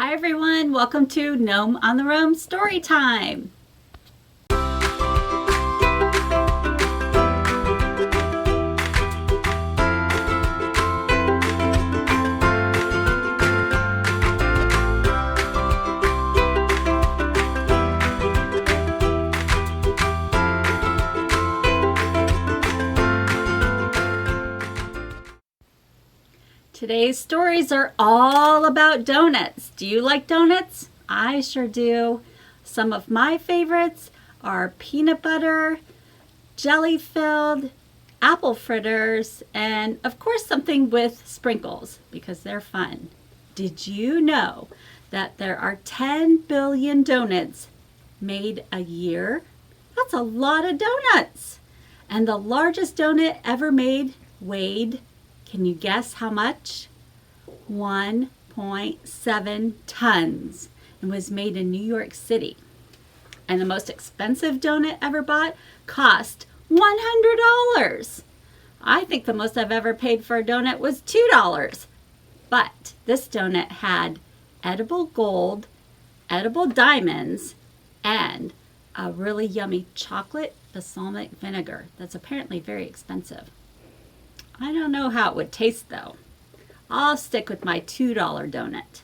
Hi everyone, welcome to Gnome on the Roam story time. Today's stories are all about donuts. Do you like donuts? I sure do. Some of my favorites are peanut butter, jelly-filled, apple fritters, and of course something with sprinkles because they're fun. Did you know that there are 10 billion donuts made a year? That's a lot of donuts. And the largest donut ever made weighed, can you guess how much? 1.7 tons and was made in New York City. And the most expensive donut ever bought cost $100. I think the most I've ever paid for a donut was $2. But this donut had edible gold, edible diamonds, and a really yummy chocolate balsamic vinegar that's apparently very expensive. I don't know how it would taste though. I'll stick with my $2 donut.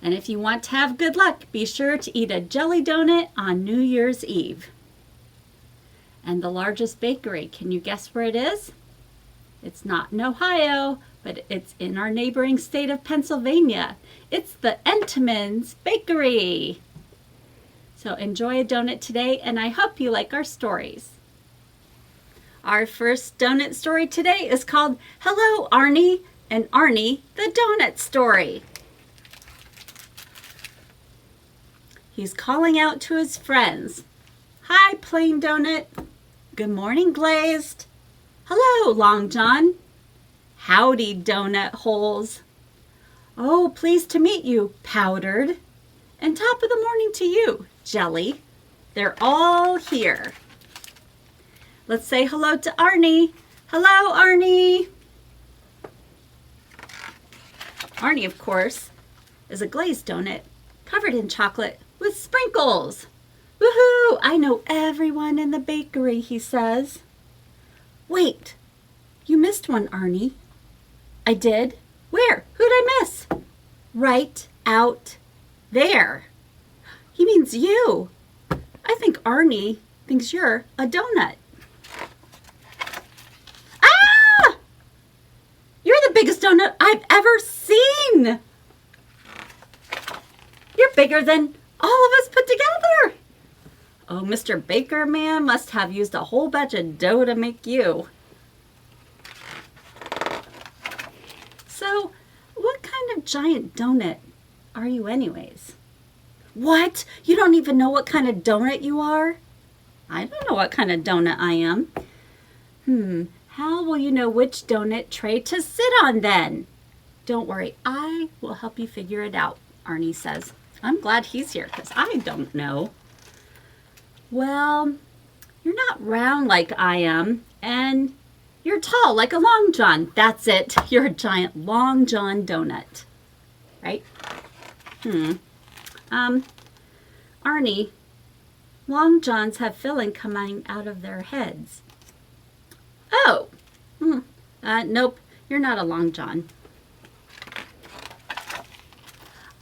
And if you want to have good luck, be sure to eat a jelly donut on New Year's Eve. And the largest bakery, can you guess where it is? It's not in Ohio, but it's in our neighboring state of Pennsylvania. It's the Entenmann's Bakery. So enjoy a donut today, and I hope you like our stories. Our first donut story today is called Hello, Arnie, and Arnie, the Donut Story. He's calling out to his friends. Hi, Plain Donut. Good morning, Glazed. Hello, Long John. Howdy, Donut Holes. Oh, pleased to meet you, Powdered. And top of the morning to you, Jelly. They're all here. Let's say hello to Arnie. Hello, Arnie. Arnie, of course, is a glazed donut covered in chocolate with sprinkles. Woohoo! I know everyone in the bakery, he says. Wait, you missed one, Arnie. I did? Where? Who'd I miss? Right out there. He means you. I think Arnie thinks you're a donut. Biggest donut I've ever seen. You're bigger than all of us put together. Oh, Mr. Baker Man must have used a whole batch of dough to make you. So, what kind of giant donut are you anyways? What? You don't even know what kind of donut you are? I don't know what kind of donut I am. How will you know which donut tray to sit on then? Don't worry, I will help you figure it out, Arnie says. I'm glad he's here because I don't know. Well, you're not round like I am, and you're tall like a Long John. That's it. You're a giant Long John donut, right? Arnie, Long Johns have filling coming out of their heads. Oh, nope, you're not a Long John.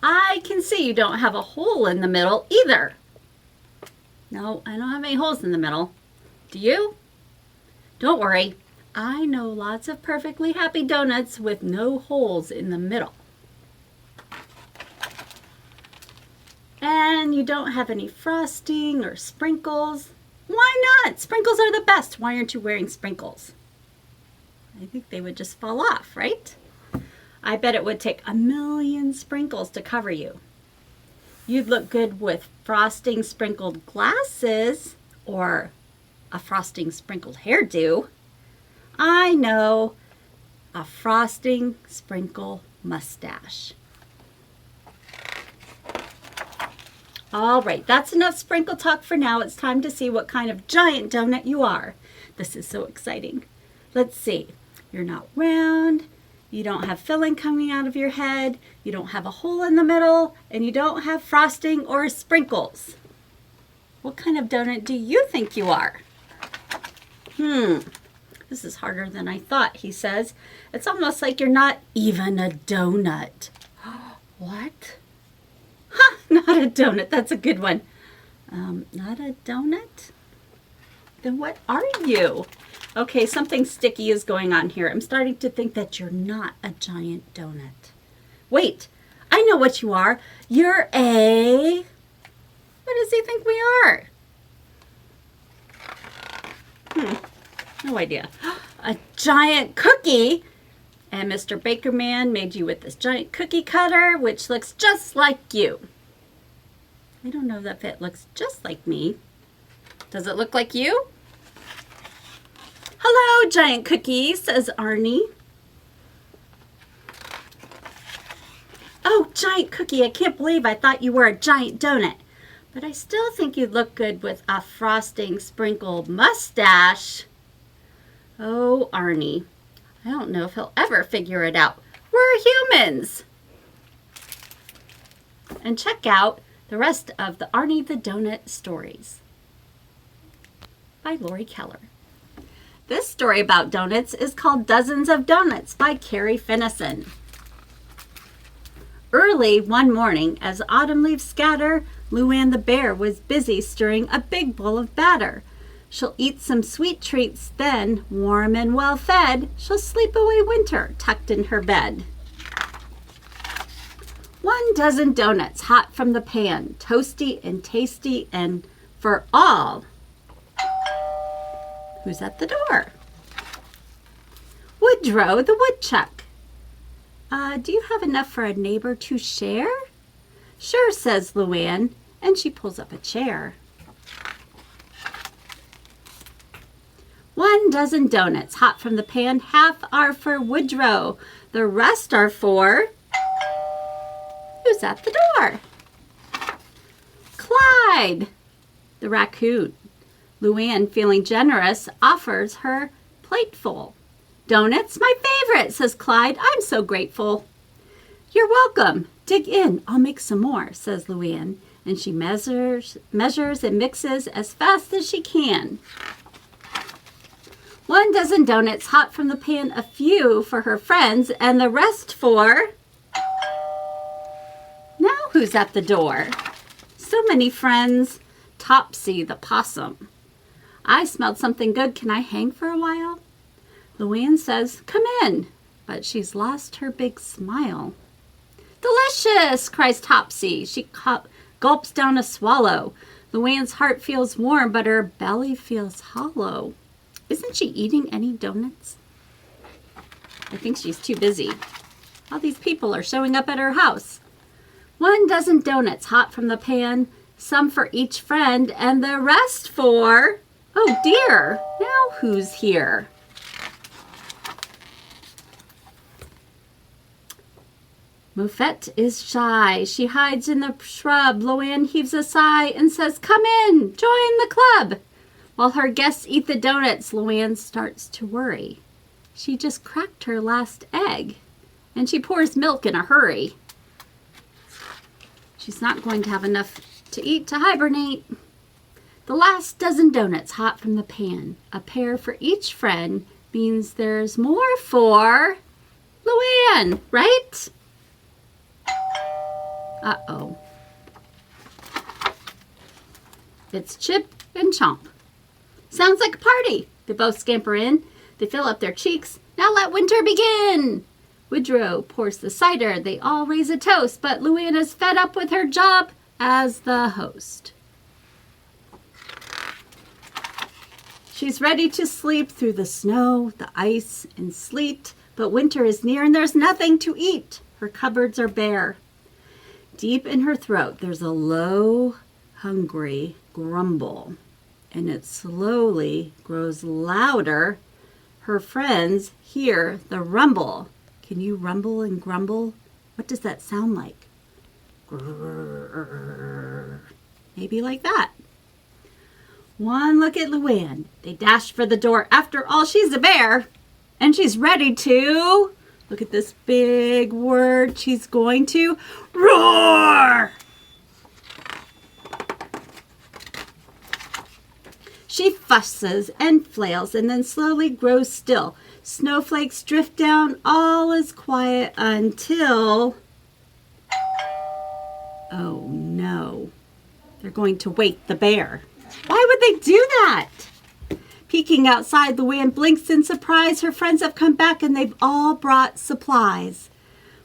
I can see you don't have a hole in the middle either. No, I don't have any holes in the middle. Do you? Don't worry, I know lots of perfectly happy donuts with no holes in the middle. And you don't have any frosting or sprinkles. Why not? Sprinkles are the best. Why aren't you wearing sprinkles? I think they would just fall off, right? I bet it would take 1,000,000 sprinkles to cover you. You'd look good with frosting sprinkled glasses or a frosting sprinkled hairdo. I know, a frosting sprinkle mustache. All right, that's enough sprinkle talk for now. It's time to see what kind of giant donut you are. This is so exciting. Let's see. You're not round, You don't have filling coming out of your head. You don't have a hole in the middle. And you don't have frosting or sprinkles. What kind of donut do you think you are? This is harder than I thought, he says. It's almost like you're not even a donut. What? Huh, not a donut. That's a good one. Not a donut? Then what are you? Okay, something sticky is going on here. I'm starting to think that you're not a giant donut. Wait, I know what you are. You're a... What does he think we are? No idea. A giant cookie. And Mr. Baker Man made you with this giant cookie cutter, which looks just like you. I don't know if it looks just like me. Does it look like you? Hello, giant cookie, says Arnie. Oh, giant cookie, I can't believe I thought you were a giant donut. But I still think you'd look good with a frosting sprinkled mustache. Oh, Arnie, I don't know if he'll ever figure it out. We're humans. And check out the rest of the Arnie the Donut stories by Lori Keller. This story about donuts is called Dozens of Donuts by Carrie Finnison. Early one morning, as autumn leaves scatter, Luann the bear was busy stirring a big bowl of batter. She'll eat some sweet treats, then, warm and well fed, she'll sleep away winter tucked in her bed. 1 dozen donuts hot from the pan, toasty and tasty, and for all. Who's at the door? Woodrow the woodchuck. Do you have enough for a neighbor to share? Sure, says Luann, and she pulls up a chair. 1 dozen donuts hot from the pan, half are for Woodrow. The rest are for... Who's at the door? Clyde, the raccoon. Luann, feeling generous, offers her plateful. Donuts, my favorite, says Clyde. I'm so grateful. You're welcome. Dig in. I'll make some more, says Luann. And she measures and mixes as fast as she can. 1 dozen donuts hot from the pan, a few for her friends, and the rest for... Now who's at the door? So many friends. Topsy the possum. I smelled something good. Can I hang for a while? Luann says, come in, but she's lost her big smile. Delicious, cries Topsy. She gulps down a swallow. Luann's heart feels warm, but her belly feels hollow. Isn't she eating any donuts? I think she's too busy. All these people are showing up at her house. 1 dozen donuts hot from the pan, some for each friend, and the rest for... Oh dear, now who's here? Moufette is shy. She hides in the shrub. Luann heaves a sigh and says, come in, join the club. While her guests eat the donuts, Luann starts to worry. She just cracked her last egg, and she pours milk in a hurry. She's not going to have enough to eat to hibernate. The last dozen donuts hot from the pan, a pair for each friend, means there's more for Luann, right? Uh-oh. It's Chip and Chomp. Sounds like a party. They both scamper in. They fill up their cheeks. Now let winter begin. Woodrow pours the cider. They all raise a toast, but Luann is fed up with her job as the host. She's ready to sleep through the snow, the ice, and sleet, but winter is near and there's nothing to eat. Her cupboards are bare. Deep in her throat, there's a low, hungry grumble, and it slowly grows louder. Her friends hear the rumble. Can you rumble and grumble? What does that sound like? Grrr. Maybe like that. 1 look at Luann. They dash for the door. After all, she's a bear, and she's ready to Look at this big word. She's going to roar. She fusses and flails and then slowly grows still. Snowflakes drift down. All is quiet until... Oh no. They're going to wake the bear. Why would they do that? Peeking outside, Luann blinks in surprise. Her friends have come back and they've all brought supplies.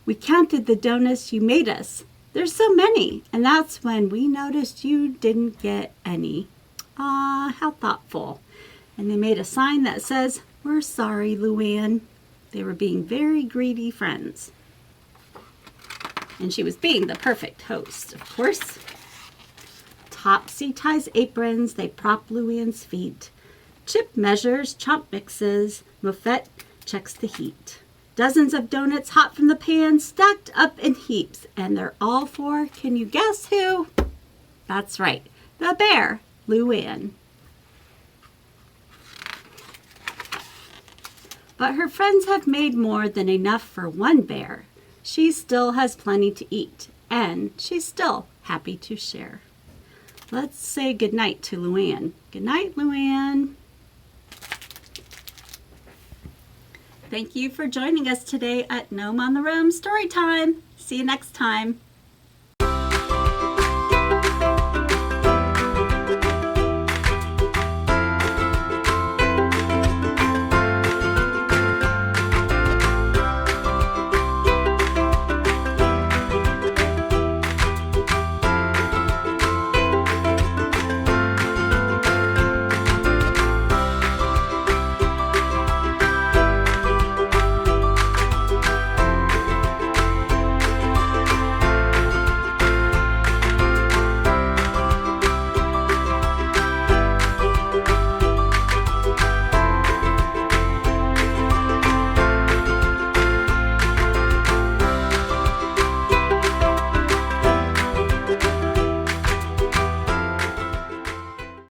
We counted the donuts you made us. There's so many. And that's when we noticed you didn't get any. Ah, how thoughtful. And they made a sign that says, "We're sorry, Luann." They were being very greedy friends. And she was being the perfect host, of course. Topsy ties aprons, they prop Luann's feet. Chip measures, Chomp mixes, Moffett checks the heat. Dozens of donuts hot from the pan, stacked up in heaps. And they're all for, can you guess who? That's right, the bear, Luann. But her friends have made more than enough for one bear. She still has plenty to eat, and she's still happy to share. Let's say goodnight to Luann. Good night, Luann. Thank you for joining us today at Gnome on the Roam Storytime. See you next time.